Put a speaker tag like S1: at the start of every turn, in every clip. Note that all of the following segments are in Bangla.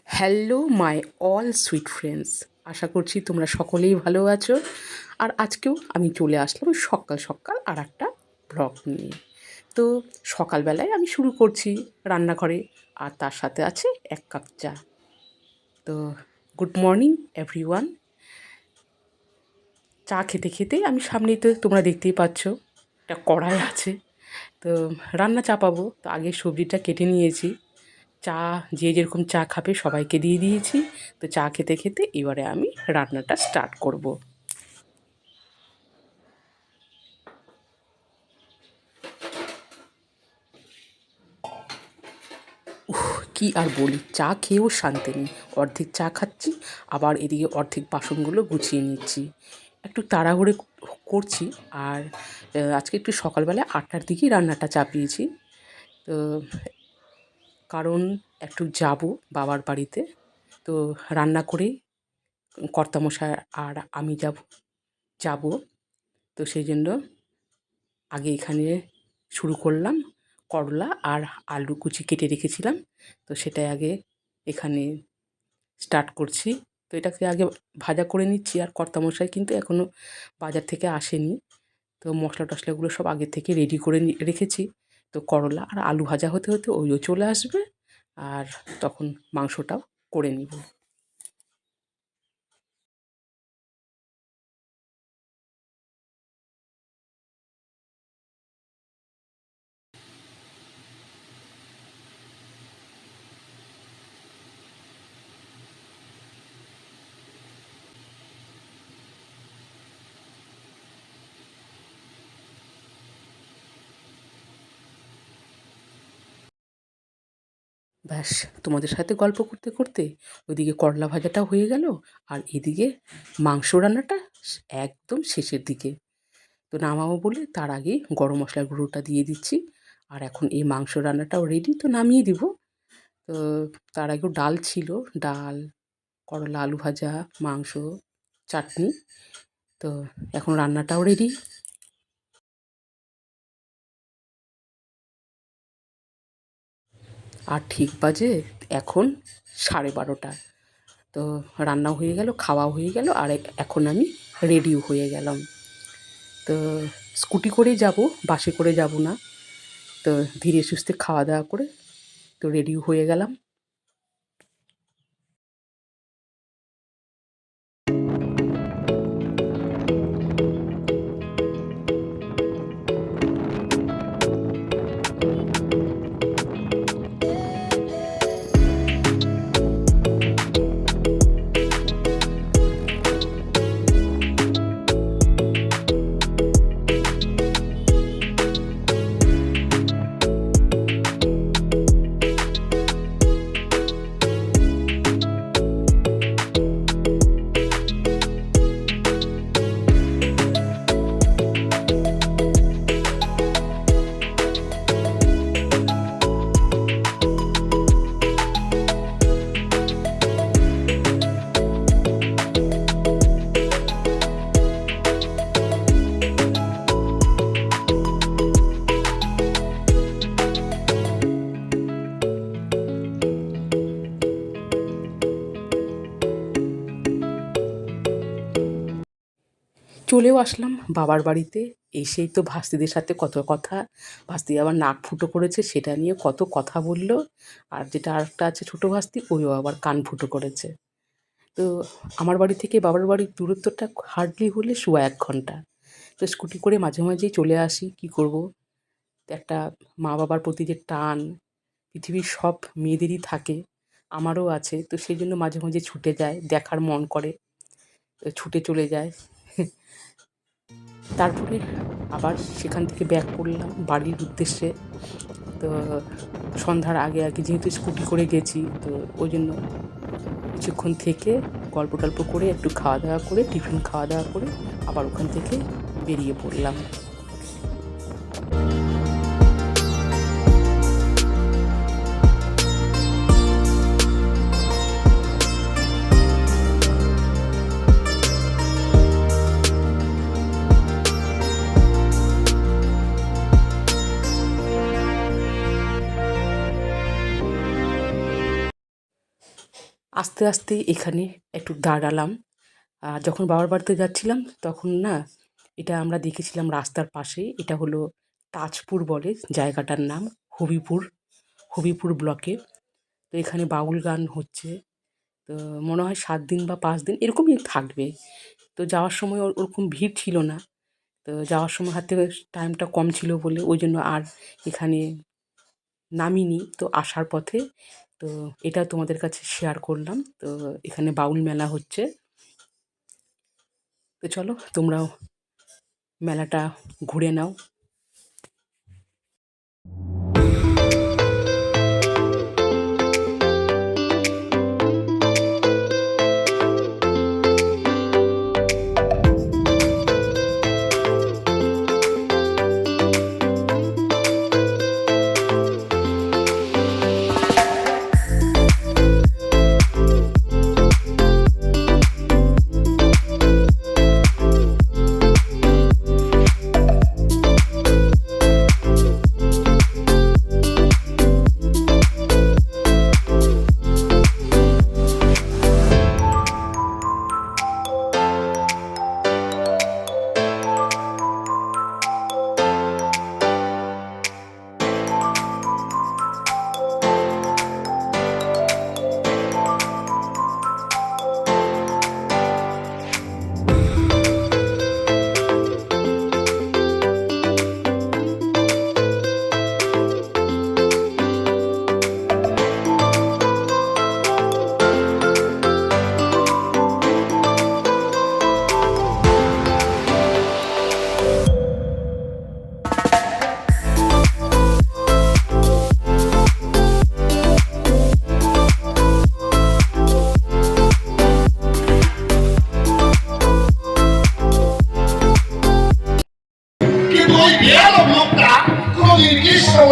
S1: Hello my all sweet friends, আশা করছি তোমরা সকলেই ভালো আছো। আর আজকেও আমি চলে আসলাম সকাল সকাল আর একটা ব্লগ নিয়ে। তো সকালবেলায় আমি শুরু করছি রান্নাঘরে, আর তার সাথে আছে এক কাপ চা। তো গুড মর্নিং এভরিওয়ান। চা খেতে খেতে আমি সামনেই তো তোমরা দেখতেই পাচ্ছ একটা কড়াই আছে। তো রান্না চাপাবো, তো আগে সবজিটা কেটে নিয়েছি। চা যে যেরকম চা খাবে সবাইকে দিয়ে দিয়েছি। তো চা খেতে খেতে এবারে আমি রান্নাটা স্টার্ট করব। কি আর বলি, চা খেয়েও শান্তি নেই। অর্ধেক চা খাচ্ছি, আবার এদিকে অর্ধেক বাসনগুলো গুছিয়ে নিচ্ছি। একটু তাড়াহুড়ো করছি। আর আজকে একটু সকালবেলা 8টার দিকেই রান্নাটা চাপিয়েছি। তো কারণ একটু যাব বাবার বাড়িতে। তো রান্না করেই কর্তামশাই আর আমি যাব। তো সেই জন্য আগে এখানে শুরু করলাম। করলা আর আলু কুচি কেটে রেখেছিলাম, তো সেটাই আগে এখানে স্টার্ট করছি। তো এটাকে আগে ভাজা করে নিচ্ছি। আর কর্তামশাই কিন্তু এখনও বাজার থেকে আসেনি। তো মশলা টশলাগুলো সব আগে থেকে রেডি করে রেখেছি। তো করলা আর আলু ভাজা হতে হতে ওইও চলে আসবে, আর তখন মাংসটাও করে নিব। ব্যাস, তোমাদের সাথে গল্প করতে করতে ওইদিকে করলা ভাজাটাও হয়ে গেল, আর এদিকে মাংস রান্নাটা একদম শেষের দিকে। তো নামাবো বলে তার আগেই গরম মশলার গুঁড়োটা দিয়ে দিচ্ছি। আর এখন এই মাংস রান্নাটাও রেডি, তো নামিয়ে দিব। তো তার আগেও ডাল ছিল, ডাল, করলা আলু ভাজা, মাংস, চাটনি। তো এখন রান্নাটাও রেডি। আর ঠিক বাজে এখন 12:30। তো রান্নাও হয়ে গেল, খাওয়াও হয়ে গেল, আর এখন আমি রেডিও হয়ে গেলাম। তো স্কুটি করেই যাব, বাসে করে যাব না। তো ধীরে সুস্থে খাওয়া দাওয়া করে তো রেডিও হয়ে গেলাম। চলেও আসলাম বাবার বাড়িতে। এসেই তো ভাস্তিদের সাথে কত কথা। ভাস্তি আবার নাক ফুটো করেছে, সেটা নিয়ে কত কথা বলল। আর যেটা আরেকটা আছে ছোটো ভাস্তি, ওইও আবার কান ফুটো করেছে। তো আমার বাড়ি থেকে বাবার বাড়ির দূরত্বটা হার্ডলি হলে 1.25 ঘন্টা। তো স্কুটি করে মাঝে মাঝেই চলে আসি, কী করব। একটা মা বাবার প্রতি যে টান পৃথিবীর সব মেয়েদেরই থাকে, আমারও আছে। তো সেই জন্য মাঝে মাঝে ছুটে যায়, দেখার মন করে, তো ছুটে চলে যায়। তারপরে আবার সেখান থেকে ব্যাক করলাম বাড়ির উদ্দেশ্যে। তো সন্ধ্যার আগে আগে যেহেতু স্কুটি করে গেছি, তো ওই জন্য কিছুক্ষণ থেকে গল্প টল্প করে একটু খাওয়া দাওয়া করে টিফিন খাওয়া দাওয়া করে আবার ওখান থেকে বেরিয়ে পড়লাম। আস্তে আস্তে এখানে একটু দাঁড়ালাম। আর যখন বাবার বাড়িতে যাচ্ছিলাম তখন না, এটা আমরা দেখেছিলাম রাস্তার পাশে। এটা হলো তাজপুর বলে জায়গাটার নাম, হবিপুর, হবিপুর ব্লকে। তো এখানে বাউল গান হচ্ছে। তো মনে হয় 7 দিন বা 5 দিন এরকমই থাকবে। তো যাওয়ার সময় ওরকম ভিড় ছিল না। তো যাওয়ার সময় হাতে টাইমটা কম ছিল বলে ওই জন্য আর এখানে নামিনি। তো আসার পথে তো এটা তোমাদের কাছে শেয়ার করলাম। তো এখানে বাউল মেলা হচ্ছে। তো চলো তোমরাও মেলাটা ঘুরে নাও।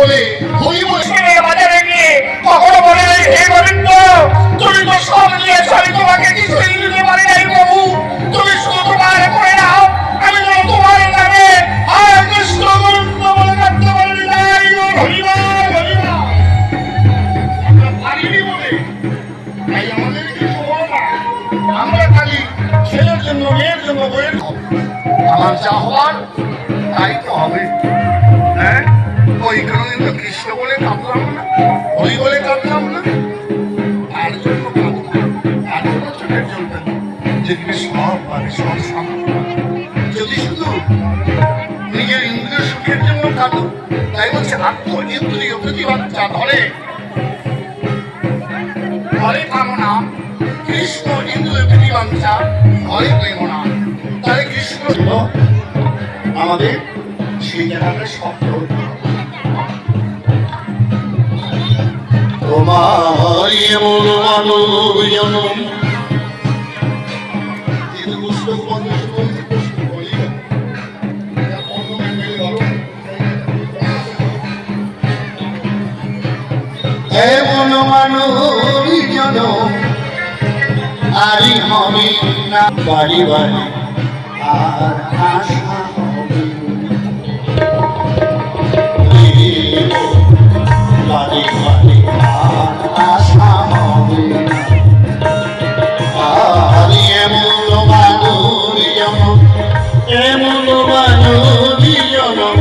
S2: বলে বাজারে গিয়ে কখনো বলে হে গোবিন্দ, তুমি তো সব নিয়েছ, আমি তোমাকে কিছুই দিতে পারি নাই প্রভু, তুমি শুধু তোমার করে নাও, আমি যেন তোমার নামে আর কৃষ্ণ গোবিন্দ বলে কাঁদতে পারি নাই। হরিবা হরিবা আমরা পারিনি বলে তাই আমাদের কিছু হলো না। আমরা খালি ছেলের জন্য মেয়ের জন্য বইয়ের আমার যা হওয়ার তাই তো হবে। হ্যাঁ, ওই কোনোদিন তো কৃষ্ণ বলে কাঁদলাম না, ওই বলে কাঁদলাম না, তার জন্য কাঁদলাম, তার জন্য চোখের জল পেল, যেদিকে সব পাবে সব শান্তি পাবে। যদি শুধু নিজের ইন্দ্রিয় সুখের জন্য কাঁদো, তাই বলছে আত্ম ইন্দ্রিয় প্রতিবাদটা ধরে ঘরে কামনা, কৃষ্ণ ইন্দ্রিয় প্রতিবাঞ্ছা ঘরে প্রেমনা। তাই কৃষ্ণ আমাদের সেই জায়গাটা শব্দ তোমার এমন মানব জনম এমন মানব জনম আরি হবে না বাড়ি বাড়ি আর আশা হবে বাড়ি বাড়ি আর আশা হবে আর এমন মানুষ জনম, এমন মানুষ জনম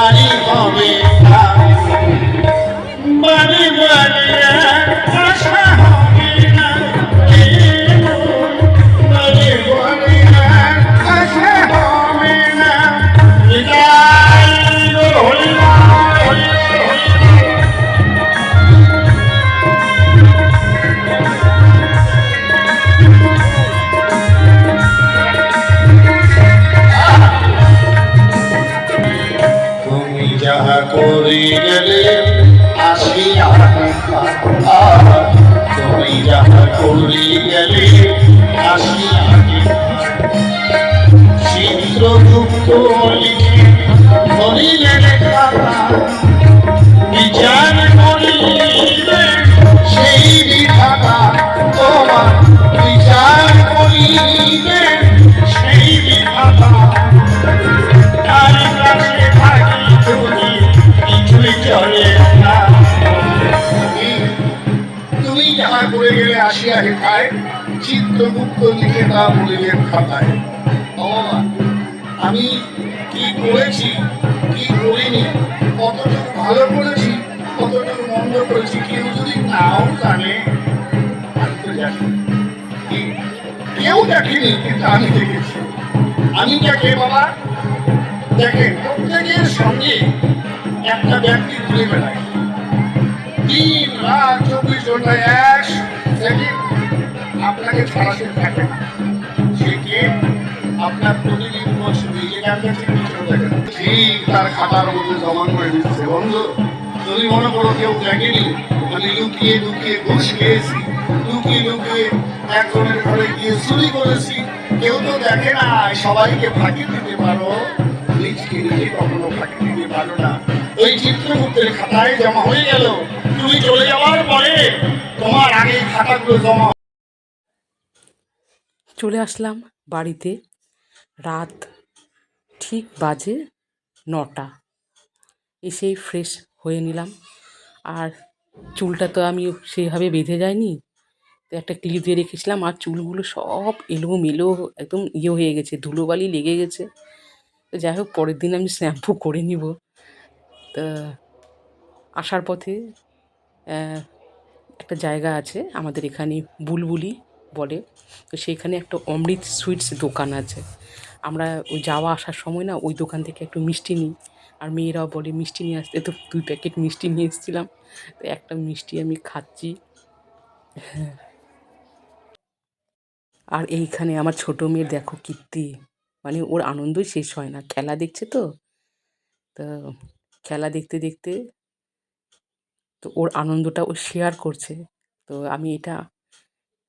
S2: আরি হবে না বাড়ি বাড়ি আর আশা হবে না, বাড়ি বাড়ি আর আশা হবে না। তুমি যাহা করি গেলে আসিয়া তুমি যাহা করি গেলে আসিয়া চিত্রগুপ্ত লিখে ধরিলে খাতা বিচার করিবে সেই বিধাতা, তোমার বিচার করিবে সেই বিধাতা। তার কাছে থাকি যদি কিছুই চলে না, তুমি যাহা করে গেলে আসিয়া হেথায় চিত্রগুপ্ত লিখে তা বলিলেন খাতায়। ও বাবা, আমি কি করেছি কি করিনি, কতটুকু ভালো করেছি কতটুকু মন্দ করেছি কেউ যদি নাও জানে, আমি তো জানি। কি কেউ দেখেনি কিন্তু আমি দেখেছি। আমি কে বাবা? দেখেন, প্রত্যেকের সঙ্গে একটা ব্যক্তি ঘুরে বেড়ায় দিন রাত 24 ঘন্টায় এক সেকেন্ড আপনাকে ছাড়া সে থাকে না। সে কে? আপনার প্রতিদিন নিজে কাছে পিছনে দেখেন, ঠিক তার খাতার মধ্যে জমা করে দিচ্ছে। বন্ধু, তুমি মনে করো কেউ দেখেনি, আমি লুকিয়ে লুকিয়ে ঘুষ খেয়েছি, লুকিয়ে লুকিয়ে একজনের ঘরে গিয়ে চুরি করেছি, কেউ তো দেখে না। সবাইকে ফাঁকি দিতে পারো, নিজকে নিজে কখনো ফাঁকি দিতে পারো না। ওই চিত্রগুপ্তের খাতায় জমা হয়ে গেল। তুমি চলে যাওয়ার পরে তোমার আগে খাতাগুলো জমা।
S1: চলে আসলাম বাড়িতে। রাত ঠিক বাজে 9টা। এসেই ফ্রেশ হয়ে নিলাম। আর চুলটা তো আমি সেইভাবে বেঁধে যায়নি, তো একটা ক্লিপ দিয়ে রেখেছিলাম। আর চুলগুলো সব এলোমেলো, একদম হয়ে গেছে, ধুলোবালি লেগে গেছে। তো যাই হোক, পরের দিন আমি শ্যাম্পু করে নিব। তা আসার পথে একটা জায়গা আছে আমাদের এখানে, বুলবুলি বলে, তো সেইখানে একটা অমৃত সুইটস দোকান আছে। আমরা ওই যাওয়া আসার সময় না ওই দোকান থেকে একটু মিষ্টি নিই। আর মেয়েরাও বলে মিষ্টি নিয়ে আসতে, তো 2 প্যাকেট মিষ্টি নিয়ে এসেছিলাম। তো একটা মিষ্টি আমি খাচ্ছি। আর এইখানে আমার ছোটো মেয়ে দেখো কীর্তি, মানে ওর আনন্দই শেষ হয় না। খেলা দেখছে তো, তো খেলা দেখতে দেখতে তো ওর আনন্দটা ও শেয়ার করছে। তো আমি এটা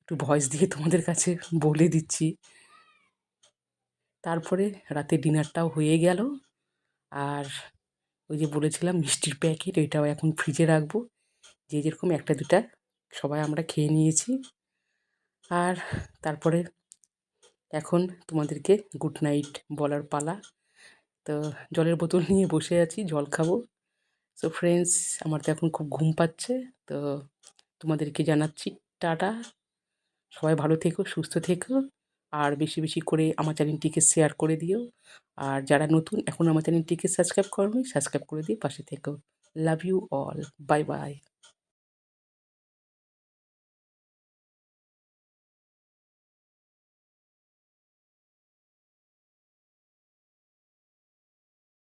S1: একটু ভয়েস দিয়ে তোমাদের কাছে বলে দিচ্ছি। তারপরে রাতে ডিনারটাও হয়ে গেল। আর ওই যে বলেছিলাম মিষ্টির প্যাকেট, ওইটাও এখন ফ্রিজে রাখবো। যে যেরকম একটা দুটা সবাই আমরা খেয়ে নিয়েছি। আর তারপরে এখন তোমাদেরকে গুড নাইট বলার পালা। তো জলের বোতল নিয়ে বসে আছি, জল খাবো। সো ফ্রেন্ডস, আমার তো এখন খুব ঘুম পাচ্ছে। তো তোমাদেরকে জানাচ্ছি টাটা। সবাই ভালো থেকো, সুস্থ থেকো। আর বেশি বেশি করে আমার চ্যানেলটিকে শেয়ার করে দিও। আর যারা নতুন এখন আমার চ্যানেলটিকে সাবস্ক্রাইব করোনি, সাবস্ক্রাইব করে দিয়ে পাশে থেকো। Love you all. Bye by.